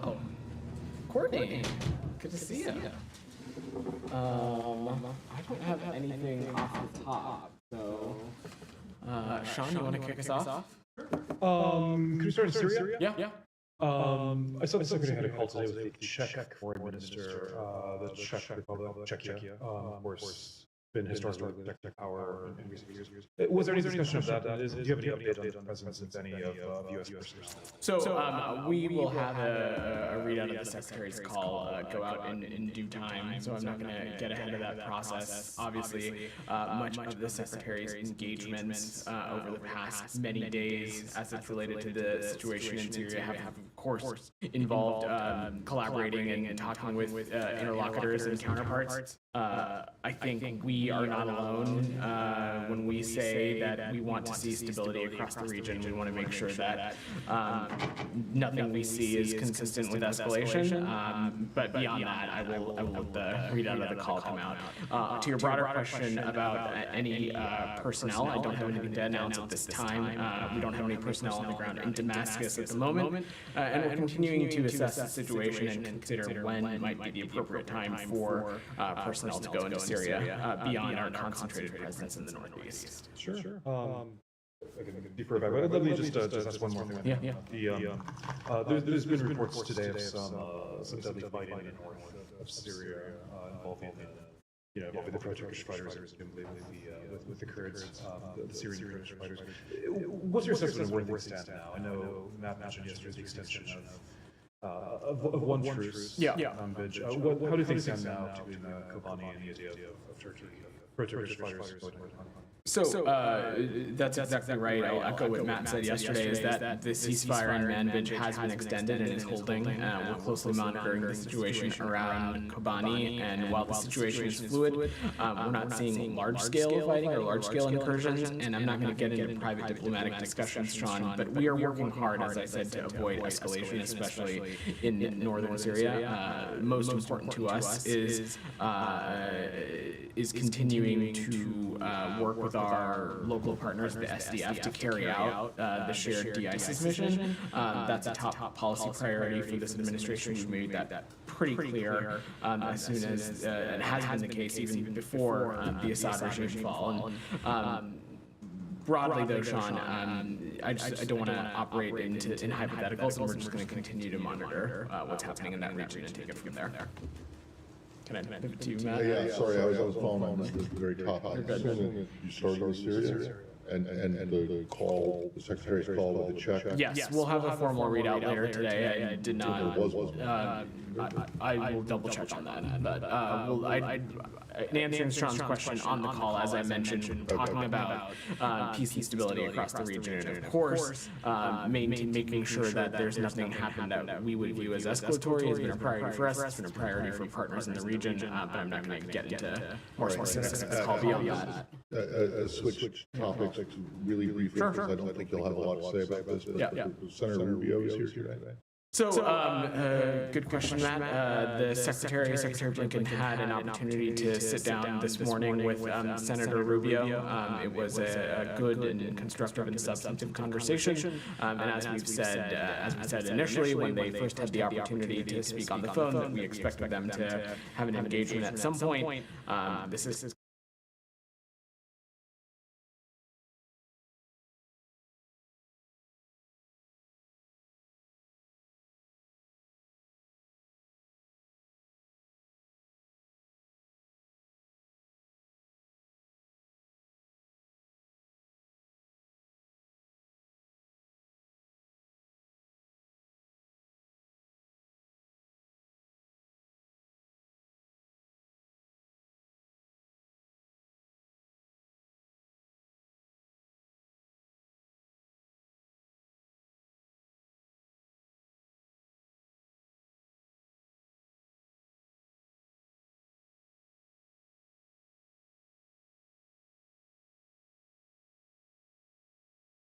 Oh, Courtney, good to see you. I don't have anything off the top, so Sean, you want to kick us off? Could we start in Syria? Yeah. I saw the secretary had a call today with the Czech foreign minister, the Czech Republic, Czechia, of course, been historically the power in recent years. Was there any discussion of that? Do you have any update on the presence of any of U.S. personnel? So we will have a readout of the secretary's call go out in due time, so I'm not going to get ahead of that process. Obviously, much of the secretary's engagements over the past many days as it's related to the situation in Syria have, of course, involved collaborating and talking with interlocutors and counterparts. I think we are not alone when we say that we want to see stability across the region. We want to make sure that nothing we see is consistent with escalation. But beyond that, I will let the readout of the call come out. To your broader question about any personnel, I don't have anything to announce at this time. We don't have any personnel on the ground in Damascus at the moment, and we're continuing to assess the situation and consider when might be the appropriate time for personnel to go into Syria beyond our concentrated presence in the northeast. Sure. I can defer back, but let me just ask one more thing. Yeah. There's been reports today of some deadly fighting in the north of Syria involving the pro-Turkish fighters with the Kurds, the Syrian Kurdish fighters. What's your assessment of where things stand now? I know Matt mentioned yesterday the extension of one truce. Yeah. How do things stand now between Kobani and the idea of Turkey, pro-Turkish fighters going to Kobani? So that's exactly right. I'll echo what Matt said yesterday, is that the ceasefire in Manbij has been extended and is holding. We're closely monitoring the situation around Kobani, and while the situation is fluid, we're not seeing large-scale fighting or large-scale incursions, and I'm not going to get into private diplomatic discussions, Sean, but we are working hard, as I said, to avoid escalation, especially in northern Syria. Most important to us is continuing to work with our local partners, the SDF, to carry out the shared de-ISIS mission. That's a top policy priority for this administration. We've made that pretty clear as soon as it has been the case even before the Assad regime fall. Broadly, though, Sean, I don't want to operate in hypotheticals, and we're just going to continue to monitor what's happening in that region and take it from there. Can I pivot to you, Matt? Yeah, sorry, I was on the phone on the very top. I'm assuming you started with Syria and the call, the Secretary's call with the Czech. Yes, we'll have a formal readout later today. I did not. I will double check on that. But in answering Sean's question on the call, as I mentioned, talking about peace and stability across the region, and of course, making sure that there's nothing happen that we would view as escalatory has been a priority for us. It's been a priority for partners in the region, but I'm not going to get into more specifics of the call beyond that. Switch topics really briefly, because I don't think you'll have a lot to say about this, but Senator Rubio is here today. So, good question, Matt. The Secretary Blinken had an opportunity to sit down this morning with Senator Rubio. It was a good and constructive and substantive conversation. And as we said initially, when they first had the opportunity to speak on the phone, that we expected them to have an engagement at some point. This is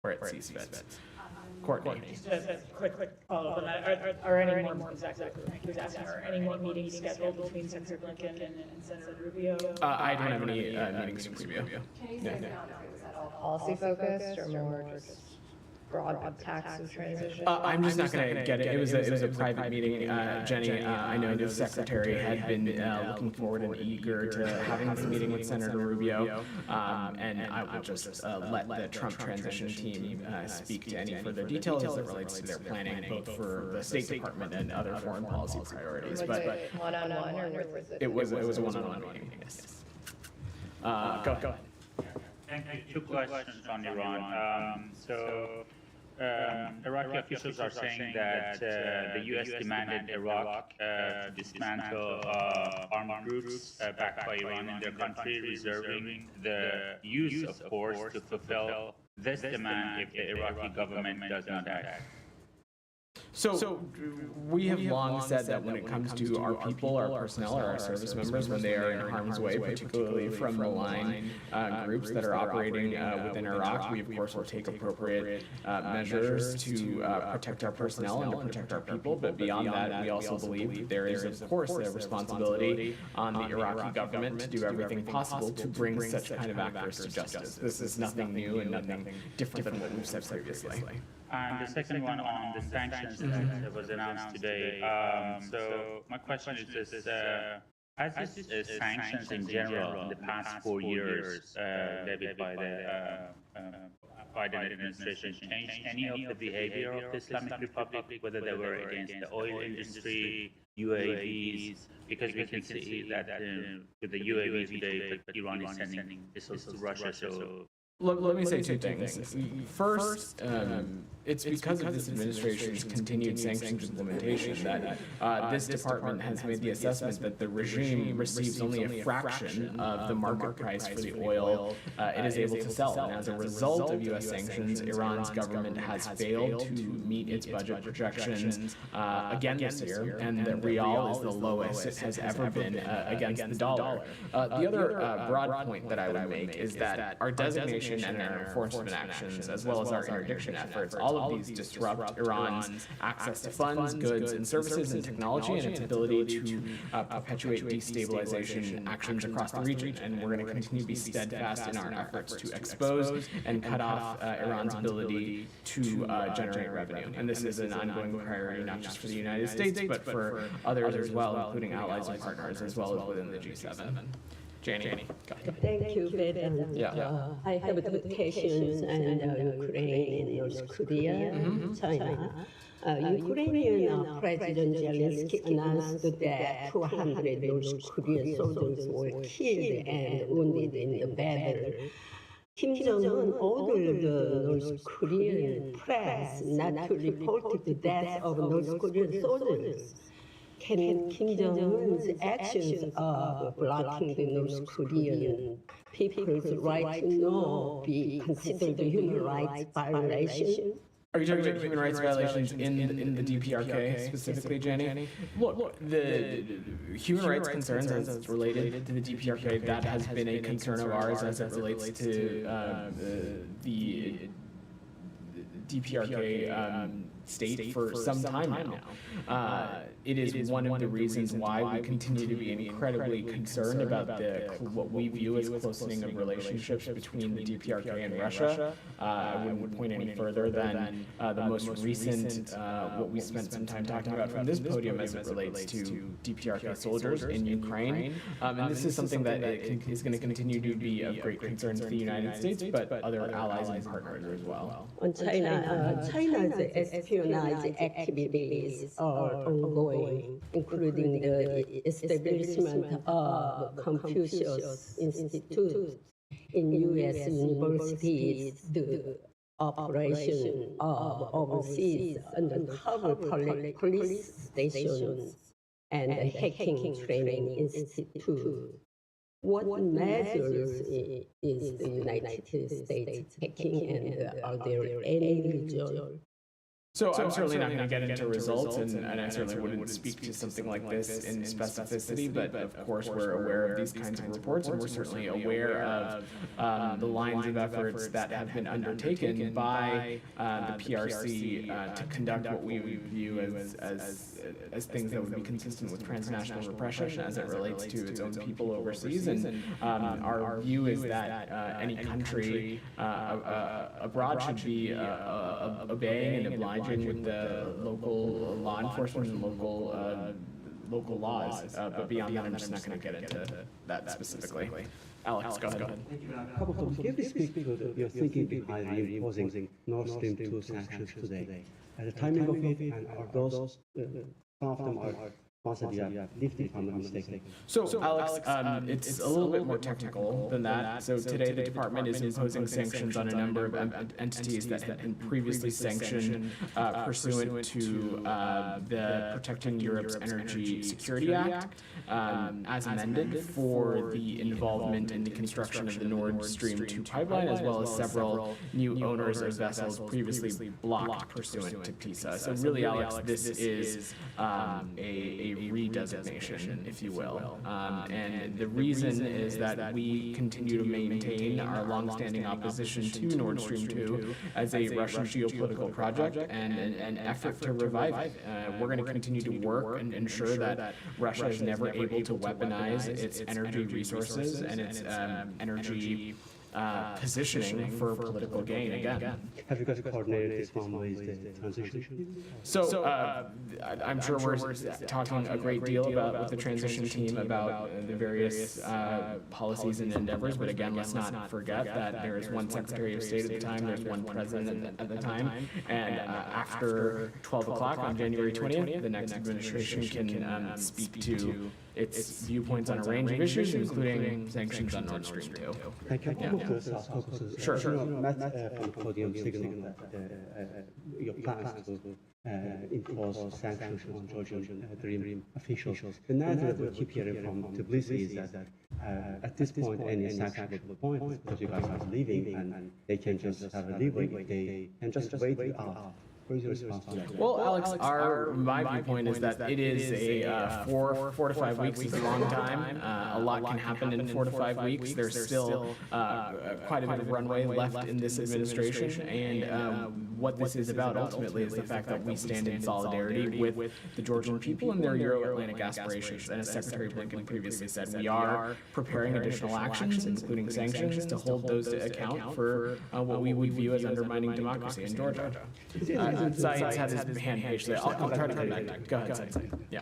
where it sees fit. Courtney. Just a quick follow-up on that. Are any more meetings scheduled between Senator Blinken and Senator Rubio? I don't have any meetings with Rubio. Can you say was that all policy focused or more just? broad attacks of transition? I'm just not going to get it. It was a private meeting, Jenny. I know the secretary had been looking forward and eager to having this meeting with Senator Rubio, and I will just let the Trump transition team speak to any further details as it relates to their planning, both for the State Department and other foreign policy priorities. Was it one-on-one or was it? It was a one-on-one meeting. Yes. Go ahead. Thank you. Two questions on Iran. Iraqi officials are saying that the U.S. demanded Iraq to dismantle armed groups backed by Iran in their country, reserving the use of force to fulfill this demand if the Iraqi government does not act. So we have long said that when it comes to our people, our personnel, or our service members, when they are in harm's way, particularly from malign groups that are operating within Iraq, we of course will take appropriate measures to protect our personnel and to protect our people. But beyond that, we also believe there is, of course, a responsibility on the Iraqi government to do everything possible to bring such kind of actors to justice. This is nothing new and nothing different than what we've said previously. And the second one on the sanctions that was announced today. So my question is this, has this sanctions in general in the past 4 years levied by the Biden administration changed any of the behavior of the Islamic Republic, whether they were against the oil industry, UAVs, because we can see that with the UAVs today, but Iran is sending missiles to Russia, so Let me say two things. First, it's because of this administration's continued sanctions implementation that this department has made the assessment that the regime receives only a fraction of the market price for the oil it is able to sell. And as a result of U.S. sanctions, Iran's government has failed to meet its budget projections again this year, and the rial is the lowest it has ever been against the dollar. The other broad point that I would make is that our designation and our enforcement actions, as well as our interdiction efforts, all of these disrupt Iran's access to funds, goods, and services and technology, and its ability to perpetuate destabilization actions across the region. And we're going to continue to be steadfast in our efforts to expose and cut off Iran's ability to generate revenue. And this is an ongoing priority, not just for the United States, but for others as well, including allies and partners, as well as within the G7. Janie, go ahead. Thank you, Vedant. I have educations in Ukraine and North Korea, China. Ukrainian President Zelensky announced that 200 North Korean soldiers were killed and wounded in the battle. Kim Jong-un ordered the North Korean press not to report the death of North Korean soldiers. Can Kim Jong-un's actions of blocking the North Korean people's right to know be considered a human rights violation? Are you talking about human rights violations in the DPRK specifically, Jenny? Look, the human rights concerns as it's related to the DPRK, that has been a concern of ours as it relates to the DPRK state for some time now. It is one of the reasons why we continue to be incredibly concerned about what we view as closening of relationships between the DPRK and Russia. I wouldn't point any further than the most recent, what we spent some time talking about from this podium as it relates to DPRK soldiers in Ukraine. And this is something that is going to continue to be of great concern to the United States, but other allies and partners as well. On China's espionage activities are ongoing, including the establishment of Confucius Institute in U.S. universities, the operation of overseas undercover police stations, and the hacking training institute. What measures is the United States taking, and are there any regional So I'm certainly not going to get into results, and I certainly wouldn't speak to something like this in specificity, but of course we're aware of these kinds of reports, and we're certainly aware of the lines of efforts that have been undertaken by the PRC to conduct what we view as things that would be consistent with transnational repression as it relates to its own people overseas. And our view is that any country abroad should be obeying and obliging with the local law enforcement and local laws. But beyond that, I'm just not going to get into that specifically. Alex, go ahead. Can you speak to your thinking behind imposing Nord Stream 2 sanctions today? The timing of it, and are those, some of them are possibly lifted, if I'm not mistaken. So, Alex, it's a little bit more technical than that. So today the department is imposing sanctions on a number of entities that had been previously sanctioned pursuant to the Protecting Europe's Energy Security Act, as amended, for the involvement in the construction of the Nord Stream 2 pipeline, as well as several new owners of vessels previously blocked pursuant to PISA. So really, Alex, this is a redesignation, if you will. And the reason is that we continue to maintain our longstanding opposition to Nord Stream 2 as a Russian geopolitical project and an effort to revive it. We're going to continue to work and ensure that Russia is never able to weaponize its energy resources and its energy positioning for political gain again. Have you guys coordinated this one with the transition? So I'm sure we're talking a great deal with the transition team about the various policies and endeavors, but again, let's not forget that there is one Secretary of State at the time, there's one President at the time, and after 12 o'clock on January 20th, the next administration can speak to its viewpoints on a range of issues, including sanctions on Nord Stream 2. Thank you. Sure. Matt from the podium signaled that your plans to impose sanctions on Georgian Dream officials. The narrative we keep hearing from Tbilisi is that at this point, any sanction would be pointless because you guys are leaving and they can just have a leeway. They can just wait it out. Well, Alex, my viewpoint is that it is a 4 to 5 weeks is a long time. A lot can happen in 4 to 5 weeks. There's still quite a bit of runway left in this administration, and what this is about ultimately is the fact that we stand in solidarity with the Georgian people and their Euro-Atlantic aspirations. And as Secretary Blinken previously said, we are preparing additional actions, including sanctions, to hold those to account for what we would view as undermining democracy in Georgia. Saeed's had his hand page there. I'll try to come back. Go ahead, Saeed. Yeah.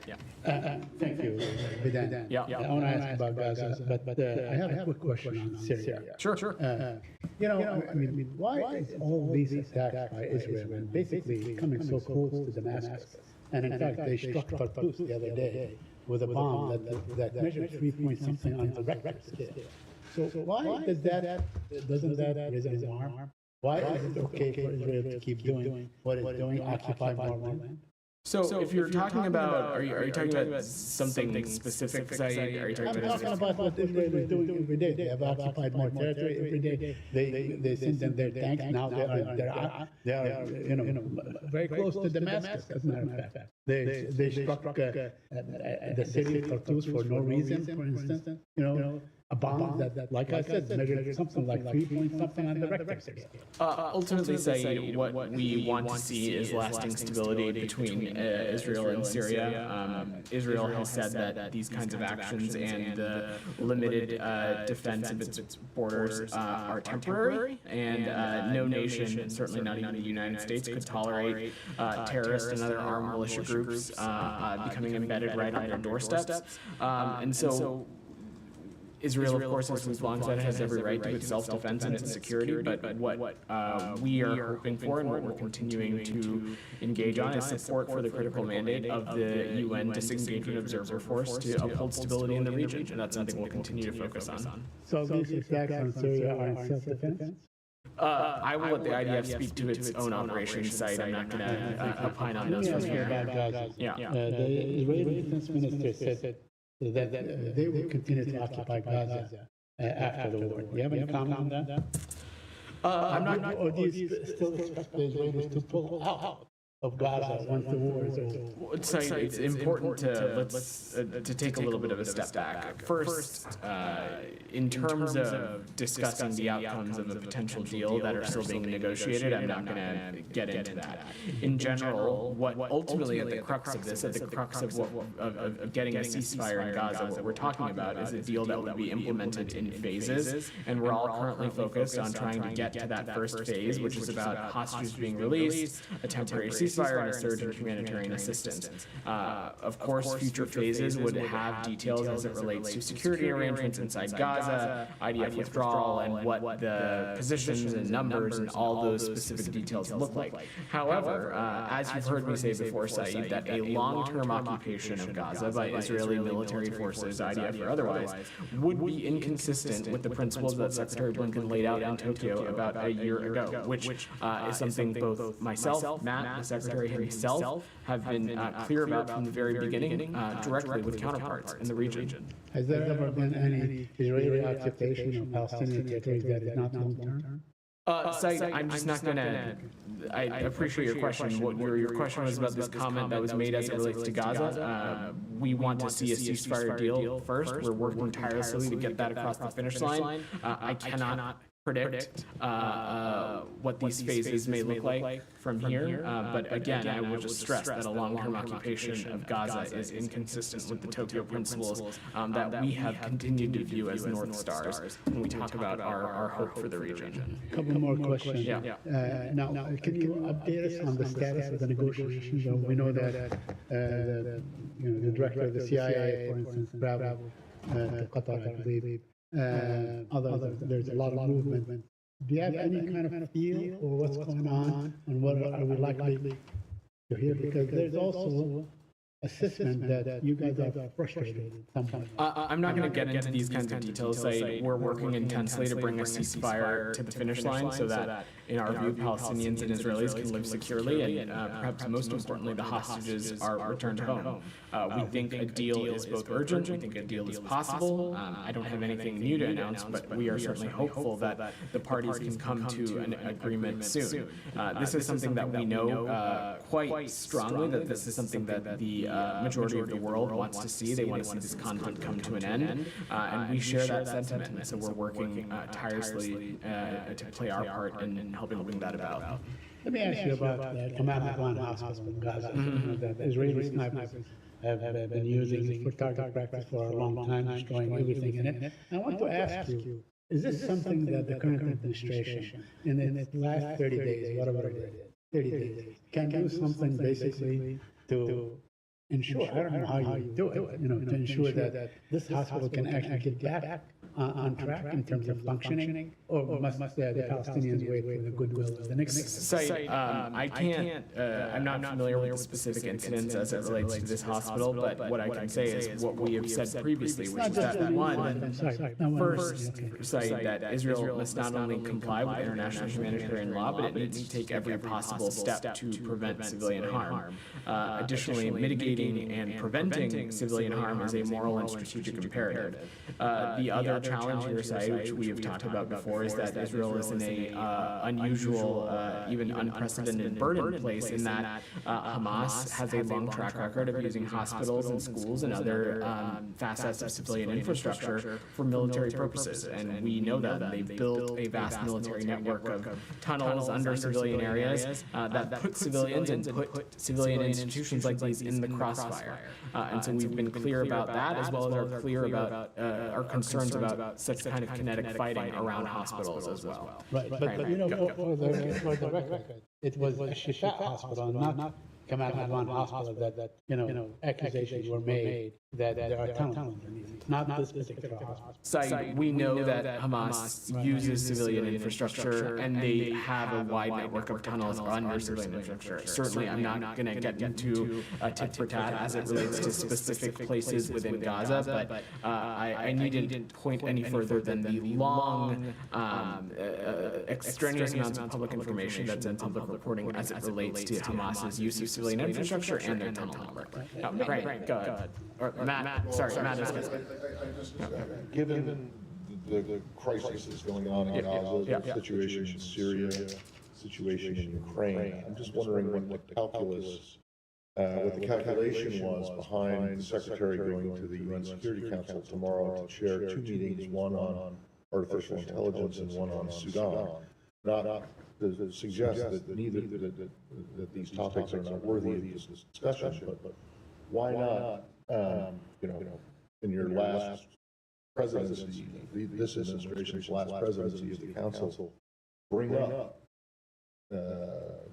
Thank you, Vedant. Yeah. I want to ask about Gaza, but I have a quick question on Syria. Sure. I mean, why is all these attacks by Israel and basically coming so close to Damascus? And in fact, they struck Tartus the other day with a bomb that measured 3 point something on the Richter scale. So why doesn't that raise an alarm? Why is it okay for Israel to keep doing what it's doing, occupy more land? So if you're talking about, are you talking about something specific, Saeed? Are you talking about what Israel is doing every day? They have occupied more territory every day. They send them their tanks. Now they are very close to Damascus, as a matter of fact. They struck the city of Tartus for no reason, for instance. A bomb that, like I said, measured something like 3 point something on the Richter scale. Ultimately, Saeed, what we want to see is lasting stability between Israel and Syria. Israel has said that these kinds of actions and the limited defense of its borders are temporary, and no nation, certainly not even the United States, could tolerate terrorists and other armed militia groups becoming embedded right on their doorsteps. And so Israel, of course, as we've long said, has every right to its self-defense and its security, but what we are hoping for and what we're continuing to engage on is support for the critical mandate of the UN Disengagement Observer Force to uphold stability in the region, and that's something we'll continue to focus on. So these attacks on Syria are in self-defense? I will let the IDF speak to its own operations site. I'm not going to opine on those from here. Yeah. The Israeli Defense Minister said that they will continue to occupy Gaza after the war. Do you have any comment on that? I'm not. Or do you still expect the Israelis to pull out? of Gaza once the war is over? It's important to take a little bit of a step back. First, in terms of discussing the outcomes of a potential deal that are still being negotiated, I'm not going to get into that. In general, what ultimately at the crux of this, at the crux of getting a ceasefire in Gaza, what we're talking about is a deal that would be implemented in phases, and we're all currently focused on trying to get to that first phase, which is about hostages being released, a temporary ceasefire, and a surge in humanitarian assistance. Of course, future phases would have details as it relates to security arrangements inside Gaza, IDF withdrawal, and what the positions and numbers and all those specific details look like. However, as you've heard me say before, Saeed, that a long-term occupation of Gaza by Israeli military forces, IDF or otherwise, would be inconsistent with the principles that Secretary Blinken laid out in Tokyo about a year ago, which is something both myself, Matt, the Secretary himself, have been clear about from the very beginning, directly with counterparts in the region. Has there ever been any Israeli occupation of Palestinian territory that is not long-term? Saeed, I'm just not going to. I appreciate your question. What your question was about this comment that was made as it relates to Gaza. We want to see a ceasefire deal first. We're working tirelessly to get that across the finish line. I cannot predict what these phases may look like from here. But again, I will just stress that a long-term occupation of Gaza is inconsistent with the Tokyo principles that we have continued to view as North Stars when we talk about our hope for the region. A couple more questions. Now, can you update us on the status of the negotiations? We know that the director of the CIA, for instance, traveled to Qatar, I believe. There's a lot of movement. Do you have any kind of feel for what's going on and what are we likely to hear? Because there's also assessment that you guys are frustrated at some point. I'm not going to get into these kinds of details. We're working intensely to bring a ceasefire to the finish line so that, in our view, Palestinians and Israelis can live securely and perhaps most importantly, the hostages are returned home. We think a deal is both urgent, we think a deal is possible. I don't have anything new to announce, but we are certainly hopeful that the parties can come to an agreement soon. This is something that we know quite strongly, that this is something that the majority of the world wants to see. They want to see this conflict come to an end, and we share that sentiment. And so we're working tirelessly to play our part in helping bring that about. Let me ask you about the Kamal Adwan hospital in Gaza. That Israeli snipers have been using it for target practice for a long time, destroying everything in it. I want to ask you, is this something that the current administration, in its last 30 days, whatever it is, 30 days, can do something basically to ensure, I don't know how you do it, to ensure that this hospital can actually get back on track in terms of functioning, or must the Palestinians wait for the goodwill of the next? I can't, I'm not familiar with the specific incidents as it relates to this hospital, but what I can say is what we have said previously, which is that that Israel must not only comply with international humanitarian law, but it needs to take every possible step to prevent civilian harm. Additionally, mitigating and preventing civilian harm is a moral and strategic imperative. The other challenge here, Saeed, which we have talked about before, is that Israel is in a unusual, even unprecedented burden place in that Hamas has a long track record of using hospitals and schools and other facets of civilian infrastructure for military purposes. And we know that they've built a vast military network of tunnels under civilian areas that put civilians and put civilian institutions like these in the crossfire. And so we've been clear about that, as well as are clear about our concerns about such kind of kinetic fighting around hospitals as well. Right, but for the record, it was a Shifa hospital, not Kamal Adwan hospital that accusations were made that there are tunnels underneath, not this particular hospital. Saeed, we know that Hamas uses civilian infrastructure and they have a wide network of tunnels under civilian infrastructure. Certainly, I'm not going to get into tit for tat as it relates to specific places within Gaza, but I needn't point any further than the long, extraneous amounts of public information that's in public reporting as it relates to Hamas's use of civilian infrastructure and their tunnel network. Right, go ahead. Matt is Given the crisis that's going on in Gaza, the situation in Syria, situation in Ukraine. I'm just wondering what the calculation was behind the Secretary going to the UN Security Council tomorrow to chair two meetings, one on artificial intelligence and one on Sudan. Not to suggest that that these topics are not worthy of this discussion, but why not, in your last presidency, this administration's last presidency of the Council, bring up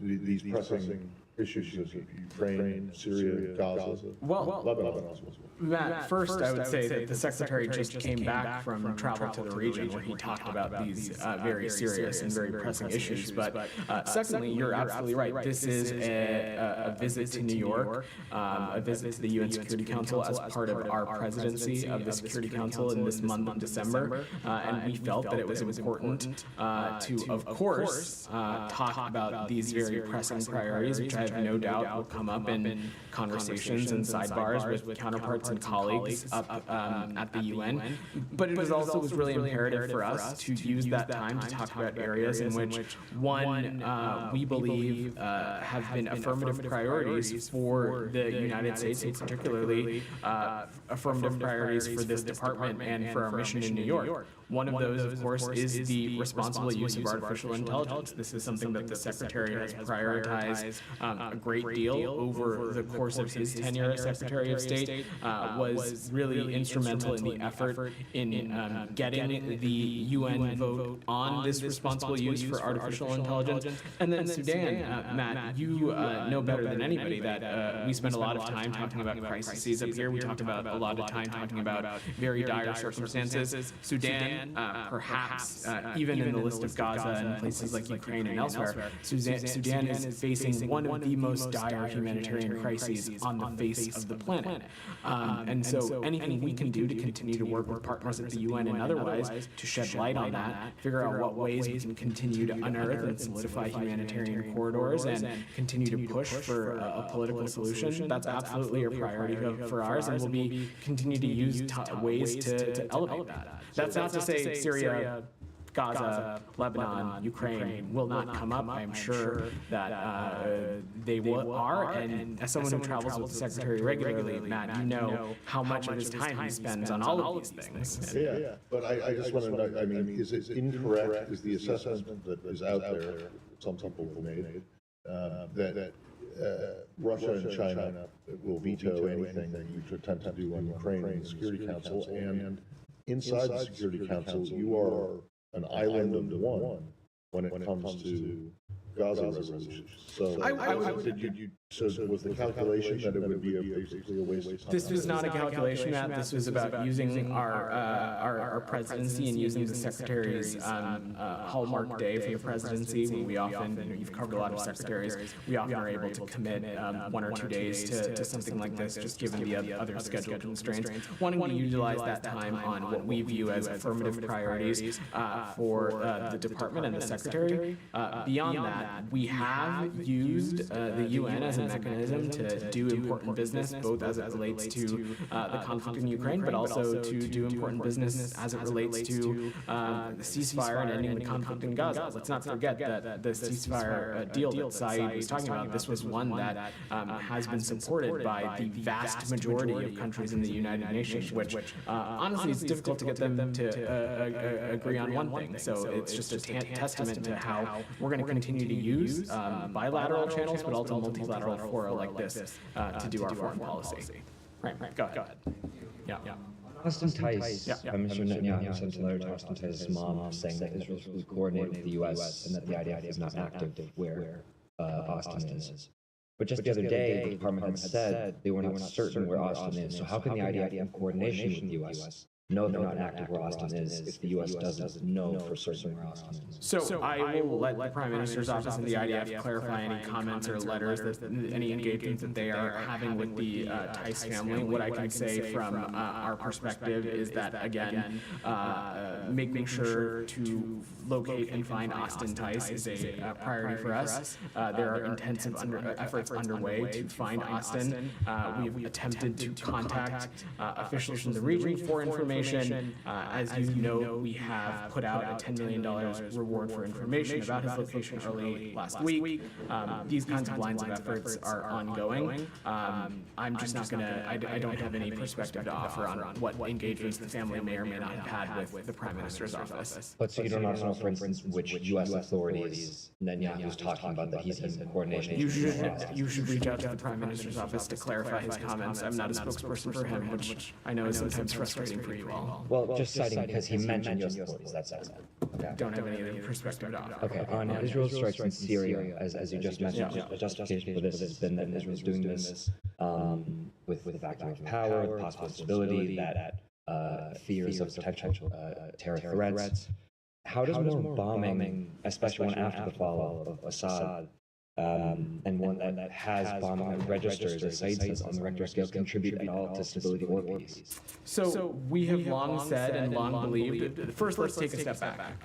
these pressing issues of Ukraine, Syria, Gaza, Lebanon as well. Matt, first I would say that the Secretary just came back from travel to the region where he talked about these very serious and very pressing issues. But secondly, you're absolutely right. This is a visit to New York, a visit to the UN Security Council as part of our presidency of the Security Council in this month of December. And we felt that it was important to, of course, talk about these very pressing priorities, which I have no doubt will come up in conversations and sidebars with counterparts and colleagues up at the UN. But it was really imperative for us to use that time to talk about areas in which, one, we believe have been affirmative priorities for the United States, and particularly affirmative priorities for this department and for our mission in New York. One of those, of course, is the responsible use of artificial intelligence. This is something that the Secretary has prioritized a great deal over the course of his tenure as Secretary of State, was really instrumental in the effort in getting the UN vote on this responsible use for artificial intelligence. And then Sudan, Matt, you know better than anybody that we spend a lot of time talking about crises up here. We talk about a lot of time talking about very dire circumstances. Sudan, perhaps even in the list of Gaza and places like Ukraine and elsewhere, Sudan is facing one of the most dire humanitarian crises on the face of the planet. And so anything we can do to continue to work with partners at the UN and otherwise to shed light on that, figure out what ways we can continue to unearth and solidify humanitarian corridors and continue to push for a political solution, that's absolutely a priority for ours, and we'll continue to use ways to elevate that. That's not to say Syria, Gaza, Lebanon, Ukraine will not come up. I'm sure that they are, and as someone who travels with the Secretary regularly, Matt, you know how much of his time he spends on all of these things. Yeah, but I just want to know, I mean, is it incorrect, is the assessment that is out there, that some people have made, that Russia and China will veto anything that you attempt to do on Ukraine in the Security Council, and inside the Security Council, you are an island of one when it comes to Gaza resolution. So, so was the calculation that it would be basically a waste of time? This was not a calculation, Matt. This was about using our presidency and using the Secretary's hallmark day for the presidency. We often, you've covered a lot of secretaries, we often are able to commit 1 or 2 days to something like this, just given the other schedule constraints. Wanting to utilize that time on what we view as affirmative priorities for the department and the Secretary. Beyond that, we have used the UN as a mechanism to do important business, both as it relates to the conflict in Ukraine, but also to do important business as it relates to the ceasefire and ending the conflict in Gaza. Let's not forget that the ceasefire deal that Saeed was talking about, this was one that has been supported by the vast majority of countries in the United Nations, which honestly it's difficult to get them to agree on one thing. So it's just a testament to how we're going to continue to use bilateral channels, but also multilateral fora like this to do our foreign policy. Right, go ahead. Yeah. Austin Tice, Mr. Netanyahu sent a letter to Austin Tice's mom saying that Israel should coordinate with the U.S. and that the IDF is not active where Austin is. But just the other day, the department had said they were not certain where Austin is. So how can the IDF, in coordination with the U.S., know they're not active where Austin is if the U.S. doesn't know for certain where Austin is? So I will let the Prime Minister's office and the IDF clarify any comments or letters, any engagements that they are having with the Tice family. What I can say from our perspective is that, again, making sure to locate and find Austin Tice is a priority for us. There are intensive efforts underway to find Austin. We've attempted to contact officials from the region for information. information. As you know, we have put out a $10 million reward for information about his location early last week. These kinds of lines of efforts are ongoing. I'm just not going to, I don't have any perspective to offer on what engagements the family may or may not have had with the Prime Minister's office. But so you don't know, for instance, which U.S. authorities Netanyahu's talking about that he's in coordination? You should reach out to the Prime Minister's office to clarify his comments. I'm not a spokesperson for him, which I know is sometimes frustrating for you all. Well, just citing because he mentioned U.S. authorities, that's it. Okay. Don't have any other perspective to offer. Okay, on Israel's strikes in Syria, as you just mentioned, the justification for this has been that Israel's doing this with the vacuum of power, the possible instability, that fears of potential terror threats. How does more bombing, especially one after the fall of Assad, and one that has bombing registers, as Said says, on the Richter scale, contribute at all to stability or peace? So we have long said and long believed, first let's take a step back.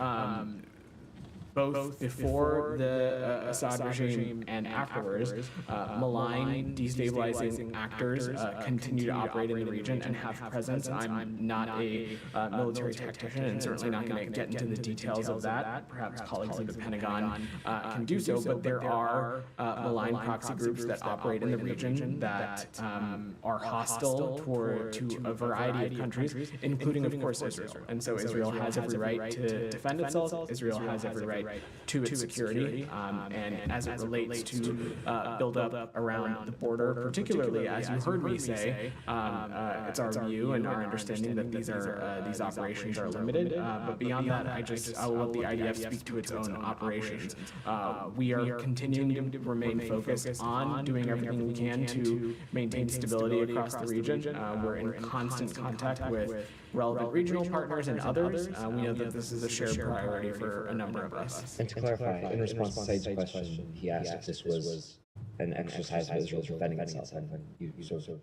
Both before the Assad regime and afterwards, malign, destabilizing actors continue to operate in the region and have presence. I'm not a military tactician and certainly not going to get into the details of that. Perhaps colleagues of the Pentagon can do so, but there are malign proxy groups that operate in the region that are hostile to a variety of countries, including, of course, Israel. And so Israel has every right to defend itself. Israel has every right to its security, and as it relates to build up around the border, particularly as you heard me say, it's our view and our understanding that these operations are limited. But beyond that, I will let the IDF speak to its own operations. We are continuing to remain focused on doing everything we can to maintain stability across the region. We're in constant contact with relevant regional partners and others. We know that this is a shared priority for a number of us. And to clarify, in response to Said's question, he asked if this was an exercise of Israel defending itself, and you sort of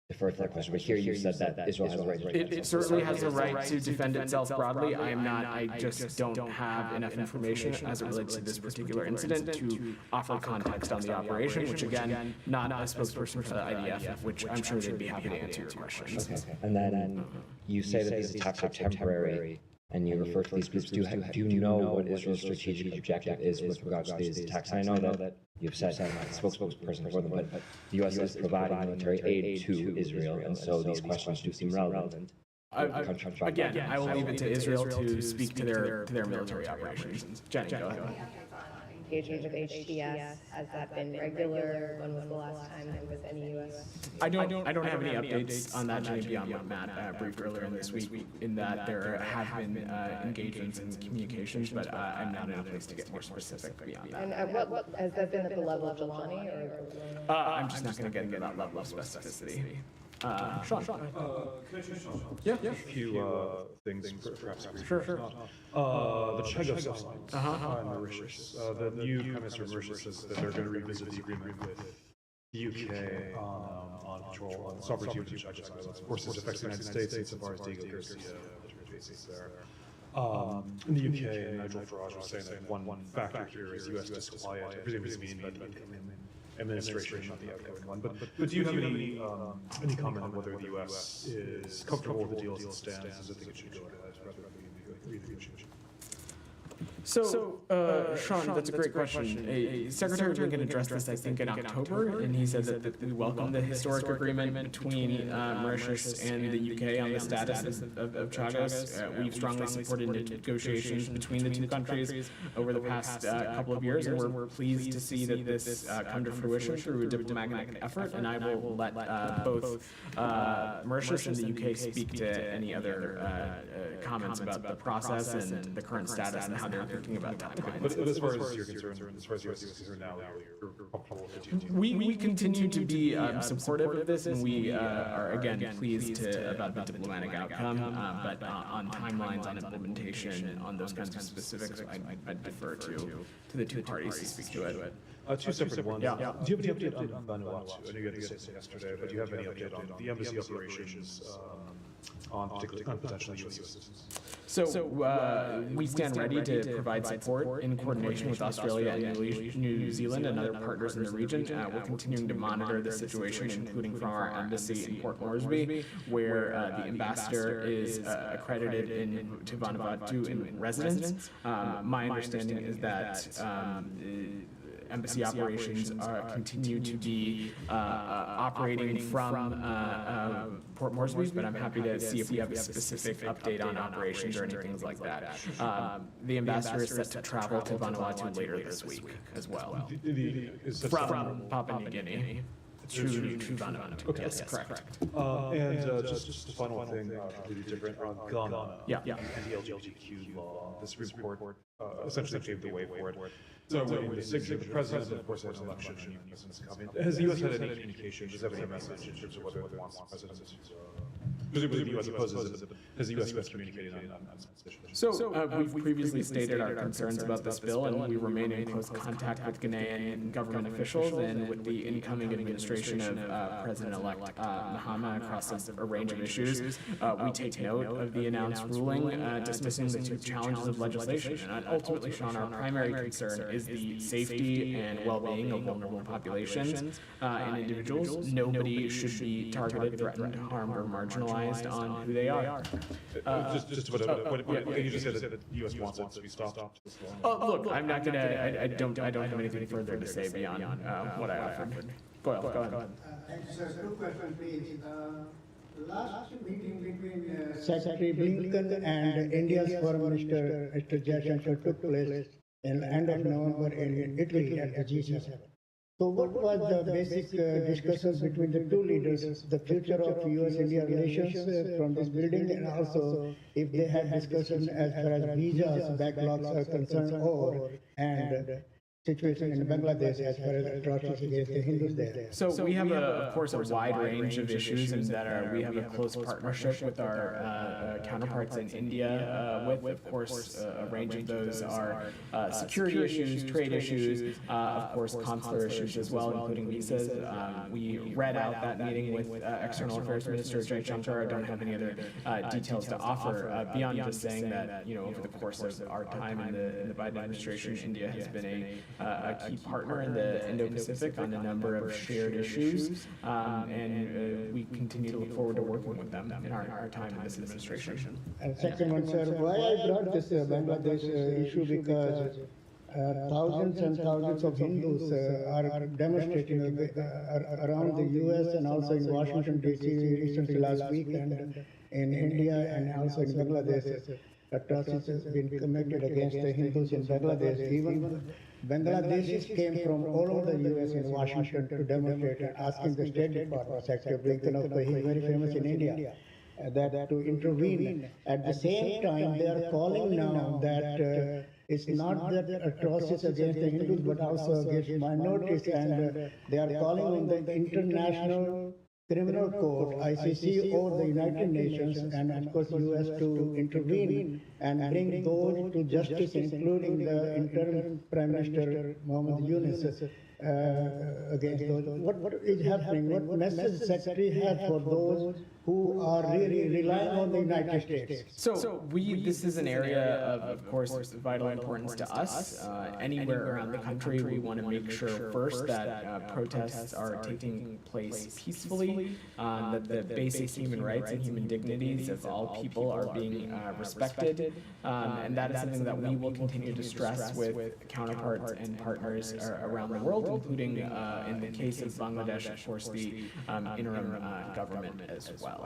deferred to that question. But here you said that Israel has a right to defend itself. It certainly has a right to defend itself broadly. I just don't have enough information as it relates to this particular incident to offer context on the operation, which again, not a spokesperson for the IDF, which I'm sure they'd be happy to answer your questions. Okay. And then you say that these attacks are temporary, and you refer to these groups. Do you know what Israel's strategic objective is with regards to these attacks? And I know that you've said I'm not a spokesperson for them, but the U.S. is providing military aid to Israel, and so these questions do seem relevant. Again, I will leave it to Israel to speak to their military operations. Jenny, go ahead. Engagement with HTS, has that been regular? When was the last time there was any U.S.? I don't have any updates on that, Jenny, beyond what Matt briefed earlier in this week, in that there have been engagements and communications, but I'm not in a place to get more specific beyond that. And what has that been at the level of Jelani, or? I'm just not going to get into that level of specificity. Sean. Can I choose Sean? Yeah. A few things, perhaps. Sure. The Chagos in Mauritius. The new Prime Minister of Mauritius says that they're going to revisit the agreement with the UK on control on sovereignty of the Chagos Islands. Of course, this affects the United States insofar as Diego Garcia, the bases there. In the UK, and Nigel Farage was saying that one factor here is US disquiet. I presume he's meaning by the incoming administration, not the outgoing one. But do you have any comment on whether the US is comfortable with the deal as it stands? Does it think it should go ahead rather than renegotiation? So, Sean, that's a great question. Secretary Blinken addressed this, I think, in October, and he said that we welcome the historic agreement between Mauritius and the UK on the status of Chagos. We've strongly supported negotiations between the two countries over the past couple of years, and we're pleased to see that this come to fruition through a diplomatic effort, and I will let both Mauritius and the UK speak to any other comments about the process and the current status and how they're thinking about timelines. But as far as you're concerned, as far as US is concerned now, you're comfortable with the We continue to be supportive of this, and we are again pleased about the diplomatic outcome. But on timelines, on implementation, on those kinds of specifics, I'd defer to the two parties to speak to it. Two separate ones. Yeah. Do you have any update on Vanuatu? I know you had the same yesterday, but do you have any update on the embassy operations on potential U.S. assistance? So we stand ready to provide support in coordination with Australia and New Zealand and other partners in the region. We're continuing to monitor the situation, including from our embassy in Port Moresby, where the ambassador is accredited to Vanuatu in residence. My understanding is that embassy operations continue to be operating from Port Moresby, but I'm happy to see if we have a specific update on operations or anything like that. The ambassador is set to travel to Vanuatu later this week as well. From Papua New Guinea to Vanuatu. Okay, yes, correct. And just a final thing, completely different, Ghana and the LGBTQ law. This report essentially paved the way for it. So when the signature of the president, of course, there's an election and new presidents coming. Has the U.S. had any communication? Does it have any message in terms of whether it wants the president to? Presumably the U.S. opposes it. Has the U.S. been communicating on this issue? So we've previously stated our concerns about this bill, and we remain in close contact with Ghanaian government officials and with the incoming administration of President-elect Mahama across a range of issues. We take note of the announced ruling dismissing the two challenges of legislation, and ultimately, Sean, our primary concern is the safety and well-being of vulnerable populations and individuals. Nobody should be targeted, threatened, harmed, or marginalized on who they are. What you just said that the U.S. wants it to be stopped. Look, I'm not gonna. I don't have anything further to say beyond what I offered. Go ahead. Thank you, sir. Two questions, please. Last meeting between Secretary Blinken and India's Foreign Minister, Mr. Jaishankar, took place in the end of November in Italy at the G7. So what was the basic discussions between the two leaders, the future of US-India relations from this building, and also if they had discussion as far as visas, backlogs are concerned, and situation in Bangladesh as far as atrocities against the Hindus there? So we have, of course, a wide range of issues, and that we have a close partnership with our counterparts in India. With, of course, a range of those are security issues, trade issues, of course, consular issues as well, including visas. We read out that meeting with External Affairs Minister Jaishankar. I don't have any other details to offer beyond just saying that, over the course of our time in the Biden administration, India has been a key partner in the Indo-Pacific on a number of shared issues, and we continue to look forward to working with them in our time in this administration. And second one, sir, why I brought this Bangladesh issue, because thousands and thousands of Hindus are demonstrating around the U.S. and also in Washington, D.C. recently last week, and in India and also in Bangladesh. Atrocities have been committed against the Hindus in Bangladesh. Even Bangladeshis came from all over the U.S. and Washington to demonstrate and asking the State Department, Secretary Blinken, he's very famous in India, that to intervene. At the same time, they are calling now that it's not that atrocities against the Hindus, but also against minorities, and they are calling on the International Criminal Court, ICC, or the United Nations, and of course U.S. to intervene and bring those to justice, including the interim Prime Minister Mohammed Yunus, against those. What is happening? What message the Secretary has for those who are really relying on the United States? So this is an area of course, vital importance to us. Anywhere around the country, we want to make sure first that protests are taking place peacefully, that the basic human rights and human dignities of all people are being respected, and that is something that we will continue to stress with counterparts and partners around the world, including in the case of Bangladesh, of course, the interim government as well.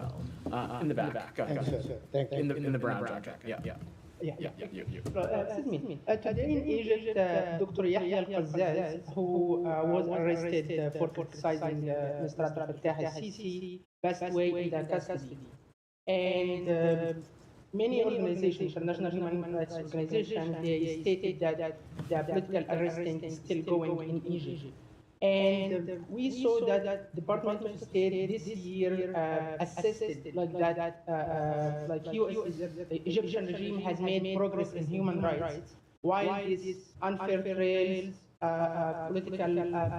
In the back, go ahead. In the brown jacket. Yeah. Excuse me. Today in Egypt, Dr. Yahya al-Qazzaz, who was arrested for criticizing Mr. Abdel Fattah al-Sisi, passed away in the custody. And many organizations, international human rights organizations, they stated that the political arresting is still going in Egypt. And we saw that Department of State this year assisted like that, like the Egyptian regime has made progress in human rights, while these unfair trials political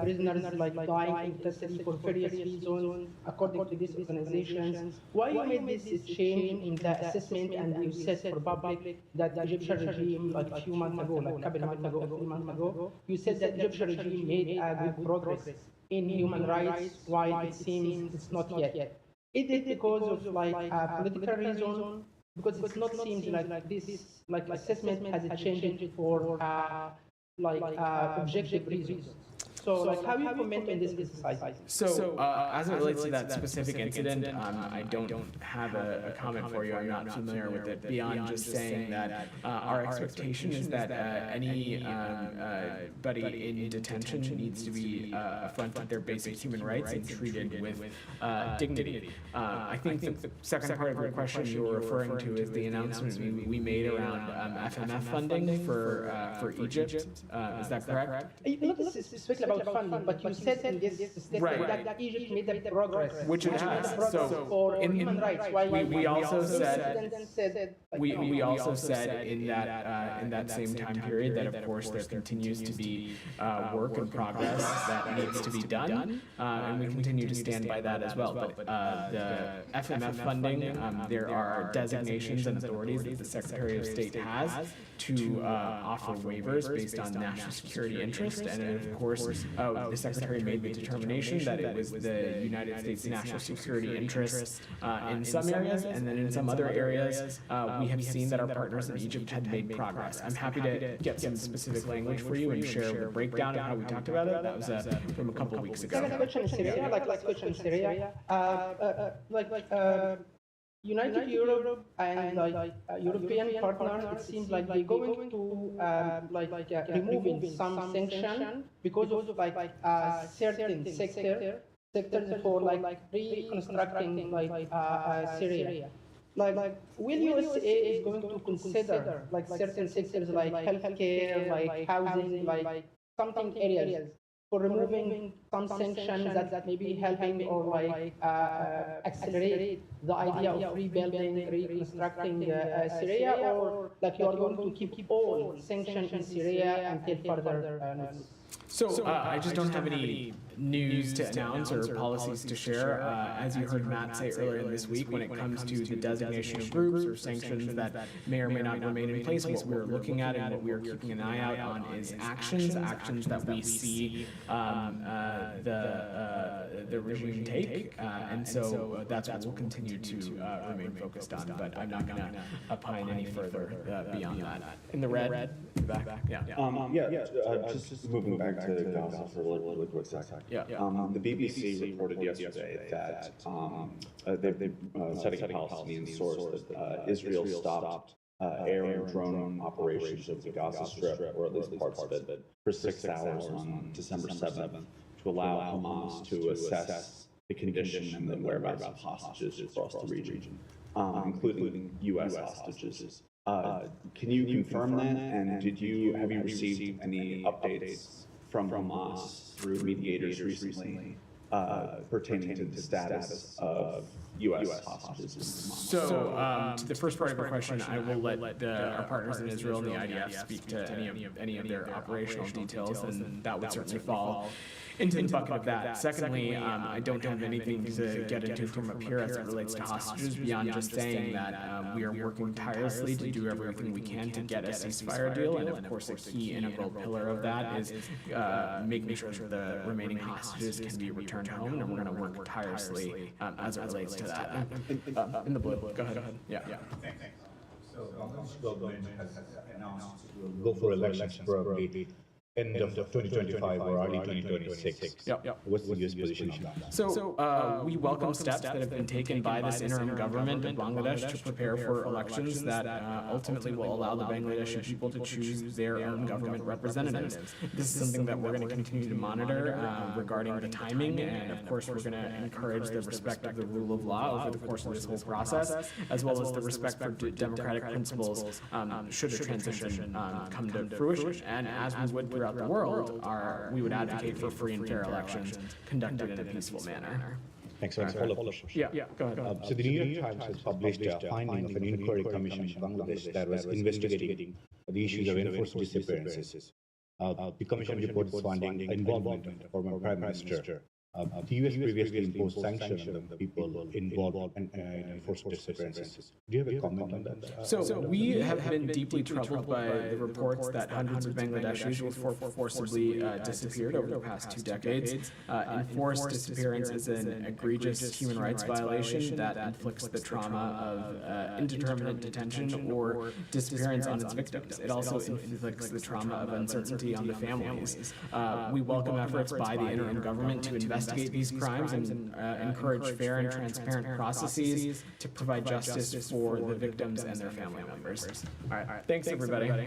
prisoners like dying in custody for various reasons, according to these organizations. Why you made this change in the assessment and you said for public that the Egyptian regime, like a few months ago, like a couple of months ago, a few months ago, you said that the Egyptian regime made good progress in human rights, while it seems it's not yet. Is it because of like a political reason? Because it's not seems like this like assessment has changed for objective reasons. So, like, how do you comment on this exercise? So, as it relates to that specific incident, I don't have a comment for you. I'm not familiar with it beyond just saying that our expectation is that anybody in detention needs to be affronted their basic human rights and treated with dignity. I think the second part of your question you were referring to is the announcement we made around FMF funding for Egypt. Is that correct? Not specifically about funding, but you said in this statement that Egypt made a progress. Which it has. So for human rights. We also said we also said in that same time period that of course there continues to be work in progress that needs to be done, and we continue to stand by that as well. But the FMF funding, there are designations and authorities that the Secretary of State has to offer waivers based on national security interest, and of course the Secretary made the determination that it was the United States national security interest in some areas, and then in some other areas we have seen that our partners in Egypt had made progress. I'm happy to get some specific language for you and share the breakdown of how we talked about it. That was from a couple of weeks ago. Last question in Syria, United Europe and European partners, it seems like they're going to removing some sanction because of certain sectors for reconstructing Syria. Will USA is going to consider certain sectors like healthcare, like housing, like something areas for removing some sanctions that may be helping or accelerate the idea of rebuilding, reconstructing Syria, or you are going to keep all sanctions in Syria until further notice? So I just don't have any news to announce or policies to share. As you heard Matt say earlier this week, when it comes to the designation of groups or sanctions that may or may not remain in place, what we're looking at and what we are keeping an eye out on is actions that we see the regime take, and so that's what we'll continue to remain focused on. But I'm not going to opine any further beyond that. In the red, back, just moving back to Gaza for a little quick second. The BBC reported yesterday that they're citing a Palestinian source that Israel stopped air and drone operations over the Gaza Strip, or at least parts of it, for 6 hours on December 7th to allow Hamas to assess the condition and the whereabouts of hostages across the region, including U.S. hostages. Can you confirm that? And have you received any updates from Hamas through mediators recently pertaining to the status of U.S. hostages in Hamas? So, to the first part of your question, I will let our partners in Israel and the IDF speak to any of their operational details, and that would certainly fall into the bucket of that. Secondly, I don't have anything to get into from up here as it relates to hostages beyond just saying that we are working tirelessly to do everything we can to get a ceasefire deal, and of course a key integral pillar of that is making sure that the remaining hostages can be returned home, and we're going to work tirelessly as it relates to that. In the blue, go ahead. Yeah. Thanks. So the Bangladesh government has announced it will go for elections probably end of 2025 or early 2026. What's the U.S. position on that? So we welcome steps that have been taken by this interim government of Bangladesh to prepare for elections that ultimately will allow the Bangladeshi people to choose their own government representatives. This is something that we're going to continue to monitor regarding the timing, and of course we're going to encourage the respect of the rule of law over the course of this whole process, as well as the respect for democratic principles should a transition come to fruition. And as we would throughout the world, we would advocate for free and fair elections conducted in a peaceful manner. Thanks. Follow-up question. Go ahead. So the New York Times has published a finding of an inquiry commission in Bangladesh that was investigating the issues of enforced disappearances. The Commission report is finding involvement of former Prime Minister. The U.S. previously imposed sanctions on the people involved in enforced disappearances. Do you have a comment on that? So we have been deeply troubled by the reports that hundreds of Bangladeshis were forcibly disappeared over the past 2 decades. Enforced disappearance is an egregious human rights violation that inflicts the trauma of indeterminate detention or disappearance on its victims. It also inflicts the trauma of uncertainty on the families. We welcome efforts by the interim government to investigate these crimes and encourage fair and transparent processes to provide justice for the victims and their family members. All right. Thanks everybody.